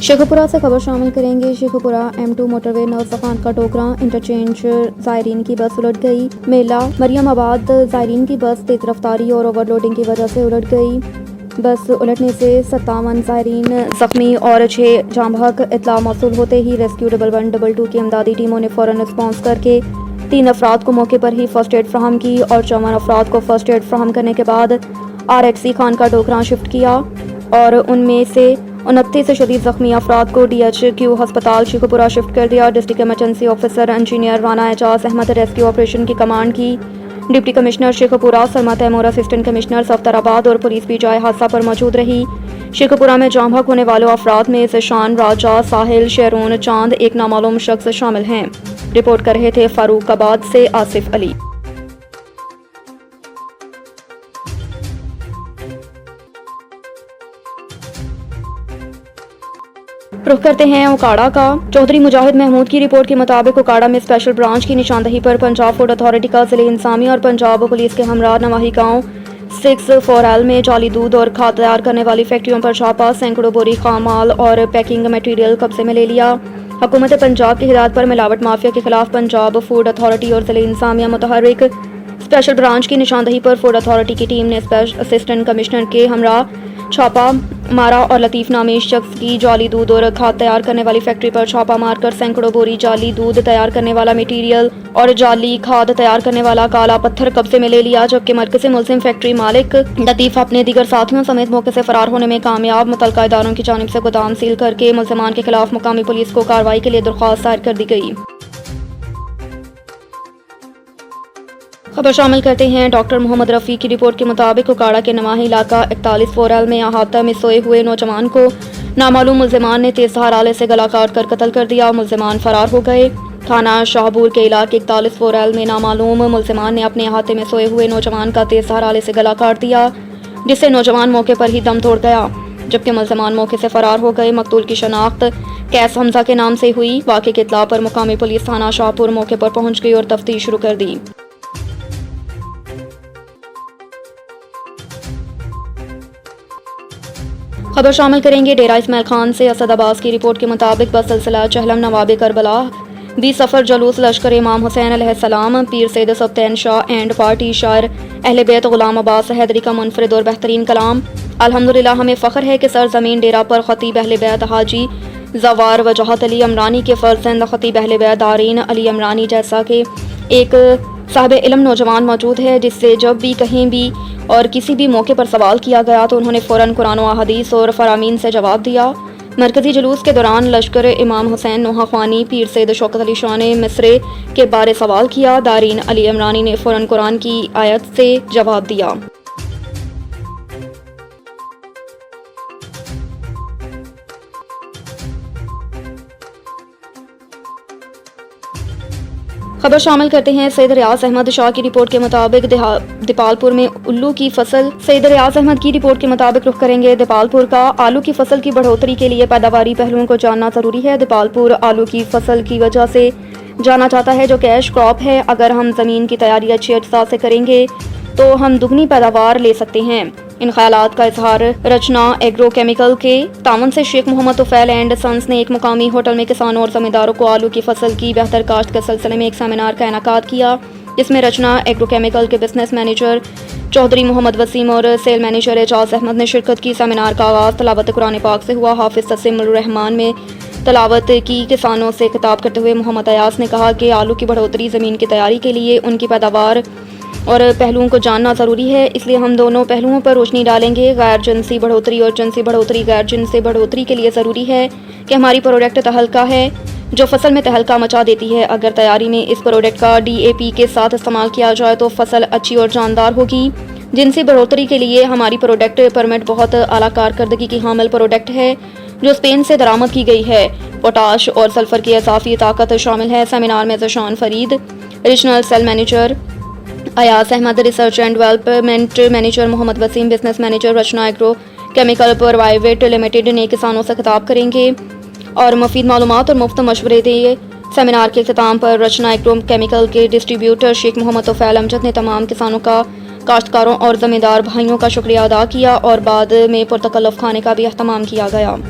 शेखपुरा से खबर शामिल करेंगे। शेखपुरा M2 मोटरवे नौसफान का टोकरा इंटरचेंज ज़ायरीन की बस उलट गई। मेला मरियमाबाद ज़ायरीन की बस तेज रफ्तारी और ओवरलोडिंग की वजह से उलट गई। बस उलटने से 57 ज़ायरीन जख्मी और 6 जाम बहक। इत्तला मौसूल होते ही रेस्क्यू 1112 की इमदादी टीमों ने फ़ौरन रिस्पॉन्स करके 3 अफराद को मौके पर ही फर्स्ट एड फ्राहम की और 54 अफराद को फर्स्ट एड फ्राहम करने के बाद RHC खान का टोकरा शिफ्ट किया और उनमें से 29 शदीद जख्मी अफराद को DHQ अस्पताल शेखपुरा शिफ्ट कर दिया। District emergency officer engineer Rana Ejaz Ahmed rescue operation की कमांड की। Deputy commissioner Sheikhupura Salma Taimur, assistant commissioner Safdarabad और पुलिस भी जाए हादसा पर मौजूद रही। शेखपुरा में जाम बहक होने वालों अफराद में ज़शान, राजा, साहिल, शेरून, चांद, एक नामालूम शख्स शामिल हैं। रिपोर्ट कर रहे थे फारूकाबाद से आसिफ अली। रुख करते हैं उकाड़ा का। चौधरी मुजाहिद महमूद की रिपोर्ट के मुताबिक उकाड़ा में स्पेशल ब्रांच की निशानदही पर पंजाब फूड अथॉरिटी का ज़िले इंसामी और पंजाब पुलिस के हमरा नवाही गाँव 6 में जाली दूध और खाद तैयार करने वाली फैक्ट्रियों पर छापा। सैकड़ों बोरी खाम माल और पैकिंग मटीरियल कब्जे में ले लिया। हुकूमत पंजाब की हिदायत पर मिलावट माफिया के खिलाफ पंजाब फूड अथॉरिटी और ज़िले इंसामिया मुतहर्रिक स्पेशल ब्रांच की निशानदही पर फूड अथॉरिटी की टीम ने असिस्टेंट कमिश्नर के हमरा छापा मारा और लतीफ़ नामी शख्स की जाली दूध और खाद तैयार करने वाली फैक्ट्री पर छापा मारकर सैकड़ों बोरी जाली दूध तैयार करने वाला मटीरियल और जाली खाद तैयार करने वाला काला पत्थर कब्जे में ले लिया। जबकि मरकज़ी मुल्ज़िम फैक्ट्री मालिक लतीफ़ अपने दीगर साथियों समेत मौके से फरार होने में कामयाब। मुतल्लिका इदारों की जानिब से गोदाम सील करके मुल्ज़िमान के खिलाफ मुकामी पुलिस को कार्रवाई के लिए दरख्वास्त दायर कर दी गई। खबर शामिल करते हैं डॉक्टर मोहम्मद रफ़ी की रिपोर्ट के मुताबिक उकाड़ा के नवाही इलाका 41 में अहाता में सोए हुए नौजवान को नामालूम मुल्ज़िमान ने तेज धार आले से गला काट कर कत्ल कर दिया। मुल्ज़िमान फरार हो गए। थाना शाहबूर के इलाके 41 में नामालूम मुल्ज़िमान ने अपने अहाते में सोए हुए नौजवान का तेज धार आले से गला काट दिया, जिससे नौजवान मौके पर ही दम तोड़ गया। जबकि मुल्ज़िमान मौके से फरार हो गए। मकतूल की शनाख्त कैस हमजा के नाम से हुई। वाक़े की इत्तला पर मुकामी पुलिस थाना शाहपुर मौके पर पहुँच गई और तफ्तीश शुरू कर दी। खबर शामिल करेंगे डेरा इस्माइल खान से। असद अब्बास की रिपोर्ट के मुताबिक बस सिलसिला चहलम नवाब करबला 20 सफ़र जलूस लश्कर इमाम हुसैन अलैहिस्सलाम पीर सैयद सुल्तान शाह एंड पार्टी शायर अहले बैत गुलाम अब्बास हैदरी का मुनफरिद और बेहतरीन कलाम। अल्हम्दुलिल्लाह हमें फ़ख्र है कि सरज़मीन डेरा पर ख़तीब अहले बैत हाजी ज़वार वजाहत अली अमरानी के फ़र्ज़ंद ख़तीब अहले बैत दारीन अली अमरानी जैसा कि एक साहिब इल्म नौजवान मौजूद है, जिससे जब भी कहीं भी और किसी भी मौके पर सवाल किया गया तो उन्होंने फ़ौरन कुरान व हदीस और फरामीन से जवाब दिया। मरकज़ी जुलूस के दौरान लश्कर इमाम हुसैन नोहा ख़वानी पीर सैयद शौकत अली शाह ने मिसरे के बारे सवाल किया। दारीन अली अमरानी ने फ़ौरन कुरान की आयत से जवाब दिया। खबर शामिल करते हैं सैयद रियाज अहमद शाह की रिपोर्ट के मुताबिक दीपालपुर में उल्लू की फसल। सैयद रियाज अहमद की रिपोर्ट के मुताबिक रुख करेंगे दीपालपुर का। आलू की फसल की बढ़ोतरी के लिए पैदावारी पहलुओं को जानना जरूरी है। दीपालपुर आलू की फसल की वजह से जाना जाता है, जो कैश क्रॉप है। अगर हम ज़मीन की तैयारी अच्छी अज्जा से करेंगे तो हम दुगनी पैदावार ले सकते हैं। इन ख्यालात का इजहार रचना एग्रो केमिकल के तावन से शेख मोहम्मद तुफैल एंड सन्स ने एक मुकामी होटल में किसानों और जमींदारों को आलू की फसल की बेहतर काश्त के सिलसिले में एक सेमिनार का इनेकाद किया, जिसमें रचना एग्रो केमिकल के बिजनेस मैनेजर चौधरी मोहम्मद वसीम और सेल मैनेजर एजाज अहमद ने शिरकत की। सेमिनार का आगाज़ तलावत कुरान पाक से हुआ। हाफिज तस्सीमुर रहमान में तलावत की। किसानों से खिताब करते हुए मोहम्मद अयास ने कहा कि आलू की बढ़ोतरी ज़मीन की तैयारी के लिए उनकी पैदावार और पहलुओं को जानना ज़रूरी है, इसलिए हम दोनों पहलुओं पर रोशनी डालेंगे। गैर जिनसी बढ़ोतरी और जिनसी बढ़ोतरी। गैर जिनसी बढ़ोतरी के लिए ज़रूरी है कि हमारी प्रोडक्ट तहलका है जो फसल में तहलका मचा देती है। अगर तैयारी में इस प्रोडक्ट का DAP के साथ इस्तेमाल किया जाए तो फसल अच्छी और जानदार होगी। जिनसी बढ़ोतरी के लिए हमारी प्रोडक्ट परमिट बहुत आला कारकर्दगी की हामिल प्रोडक्ट है, जो स्पेन से दरामद की गई है। पोटाश और सल्फर की इजाफी ताकत शामिल है। सेमिनार में Zeeshan Farid, regional sale manager Ayaz Ahmed, research and development manager Mohammad Waseem, business manager Rachna Agro Chemical Private Limited ने किसानों से खिताब करेंगे और मुफीद मालूमात और मुफ्त मशवरे दिए। सेमिनार के अख्ताम पर रचना एग्रो केमिकल के डिस्ट्रीब्यूटर शेख मोहम्मद तुफैल अमजद ने तमाम किसानों का, काश्तकारों और जमींदार भाइयों का शुक्रिया अदा किया और बाद में पुरतकल्लुफ़ खाने का भी अहतमाम किया गया।